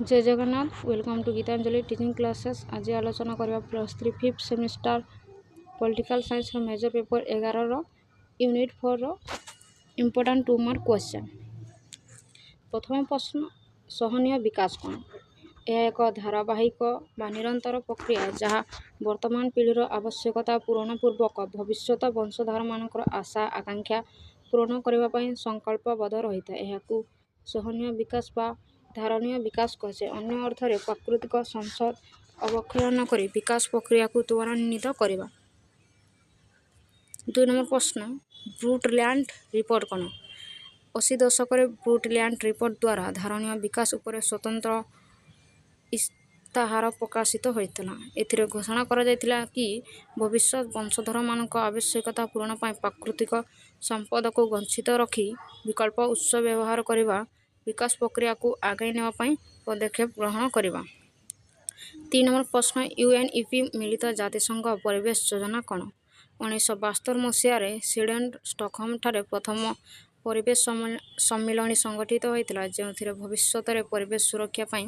जय Jagannath welcome to Gitanjali teaching classes. आज आलोचना करबा +3 5th सेमिस्टर पॉलिटिकल साइंस रो मेजर पेपर 11 रो यूनिट 4 रो इंपोर्टेंट 2 मार्क क्वेश्चन। प्रथम प्रश्न सहनीय विकास कोन? यह एक धारावाहिक बा निरंतर प्रक्रिया जहाँ वर्तमान पीढ़ीर आवश्यकता पूरण पूर्वक भविष्यत वंशधार मानकर आशा आकांक्षा पूरण करने संकल्पबद्ध रही है। यह सहनीय विकास बा धारणीय विकास कहे। अन्य अर्थ में प्राकृतिक संसद अवक्षय न कर विकास प्रक्रिया को त्वरान्वित करवा। 2 नंबर प्रश्न ब्रुटलैंड रिपोर्ट कौन? 80 दशक ब्रुटलैंड रिपोर्ट द्वारा धारणीय विकास उपर स्वतंत्र इस्ताहार प्रकाशित होता। एथिरे घोषणा करा जायतिला कि भविष्य वंशधर मानक आवश्यकता पूरण पाई प्राकृतिक संपद को वंचित रखी विकल्प उत्स व्यवहार करवा विकास प्रक्रिया को आगे नेवा पाई पदक्षेप ग्रहण करवा। 3 नंबर प्रश्न यूएनईपी मिलित जातिसंघ परिवेश योजना कौन? 1972 मसीह स्वीडेन स्टॉकहोम ठारे प्रथम परिवेश सम्मिलन संगठित होता जो भविष्य में परिवेश सुरक्षा पाई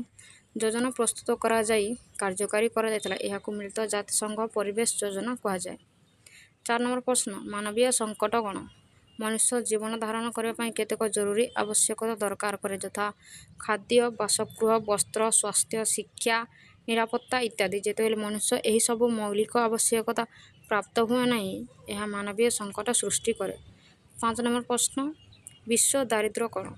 योजना प्रस्तुत करा जाई कार्यकारी करा जायतिला। यहाकू मिलित जातिसंघ परिवेश योजना कहा जाए। 4 नंबर प्रश्न मानवीय संकट कौन? मनुष्य जीवन धारण करने केतेक जरूरी आवश्यकता दरकार करे यथा खाद्य बासगृह वस्त्र स्वास्थ्य शिक्षा निरापत्ता इत्यादि। जेतेबेले मनुष्य यही सब मौलिक आवश्यकता प्राप्त हुए नहीं यह मानवीय संकट सृष्टि करे। 5 नंबर प्रश्न विश्व दारिद्र्य कौन?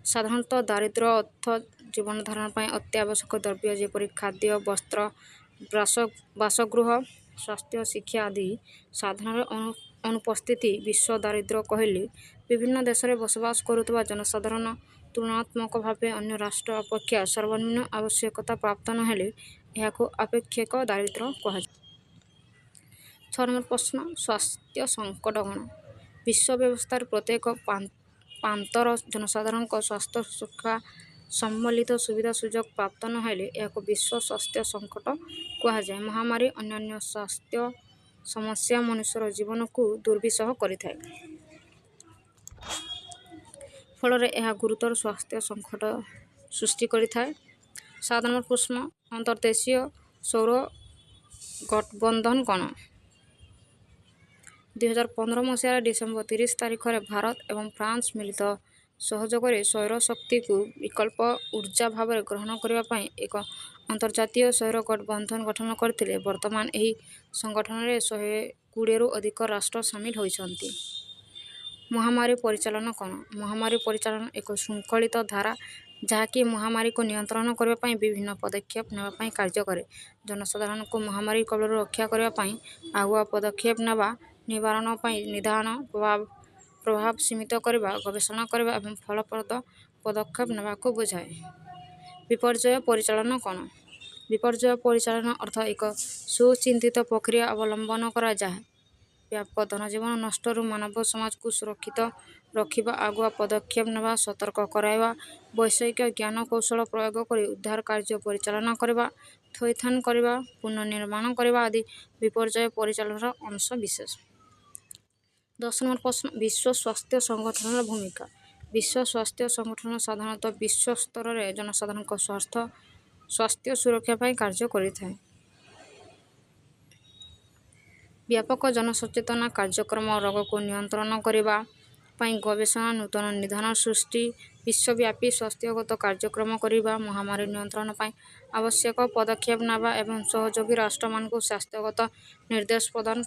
साधारणतः दारिद्र्य अर्थ जीवन धारण पर अत्यावश्यक द्रव्य जेपरि खाद्य वस्त्र बासगृह स्वास्थ्य शिक्षा आदि साधारण अनुपस्थिति विश्व दारिद्र्य कहले विभिन्न देश में बसवास करुवा जनसाधारण तुलनात्मक भाव अन्य राष्ट्र अपेक्षा सर्वनिम्न आवश्यकता प्राप्त नहेले यह आपेक्षिक दारिद्र्य कह। 6 नंबर प्रश्न स्वास्थ्य संकट कौन? विश्व व्यवस्था प्रत्येक प्रांतर जनसाधारण स्वास्थ्य सुरक्षा सम्मिलित सुविधा सुजोग प्राप्त नहेले यह विश्व स्वास्थ्य संकट कह जाए। महामारी अन्य स्वास्थ्य समस्या मनुष्यर जीवन को दुर्विषह करिथाए फल यह गुरुतर स्वास्थ्य संकट सृष्टि करिथाए। 7 नंबर प्रश्न अंतर्देशीय सौर गठबंधन कौन? 2015 मसीह डिसेम्बर 30 तारिख में भारत एवं फ्रांस मिलित सहयोग सौर शक्ति को विकल्प ऊर्जा भाव में ग्रहण करने एक अंतर्जातीय सौर गठबंधन गठन करते। वर्तमान यही संगठन में 120 रु अधिक राष्ट्र सामिल होती। महामारी परिचालन कौन? महामारी परिचालन एक श्रृंखलित धारा जहाँकि महामारी को नियंत्रण करने विभिन्न पदक्षेप नेवाई कार्य करे। जनसाधारण को महामारी कबल रक्षा करने आगुआ पदक्षेप नेवा निवारण निदान प्रभाव सीमित करवा गवेषणा करवा एवं फलप्रद पदक्षेप नेवा को बुझाए। विपर्यय परिचालन कौन? विपर्यय परिचालन अर्थ एक सुचिंतित प्रक्रिया अवलंबन करा जाए व्यापक धनजीवन नष्ट मानव समाज को सुरक्षित रखा आगुआ पदक्षेप नेवा सतर्क कराइबा वैषयिक ज्ञान कौशल प्रयोग कर उद्धार कार्य परिचालन करवा थैथान करवा पुनर्निर्माण करवा आदि विपर्यय परिचालन अंश विशेष। 10 नंबर प्रश्न विश्व स्वास्थ्य संगठन भूमिका। विश्व स्वास्थ्य संगठन साधारणतः विश्व स्तर में जनसाधारण स्वास्थ्य सुरक्षा पर कार्य करिथाए। व्यापक जनसचेतना कार्यक्रम रोग को नियंत्रण करने गवेषणा नूतन निदान सृष्टि विश्वव्यापी स्वास्थ्यगत कार्यक्रम करने महामारी नियंत्रण पर आवश्यक पदक्षेप नेवा एवं सहयोगी राष्ट्र मान स्वास्थ्यगत निर्देश प्रदान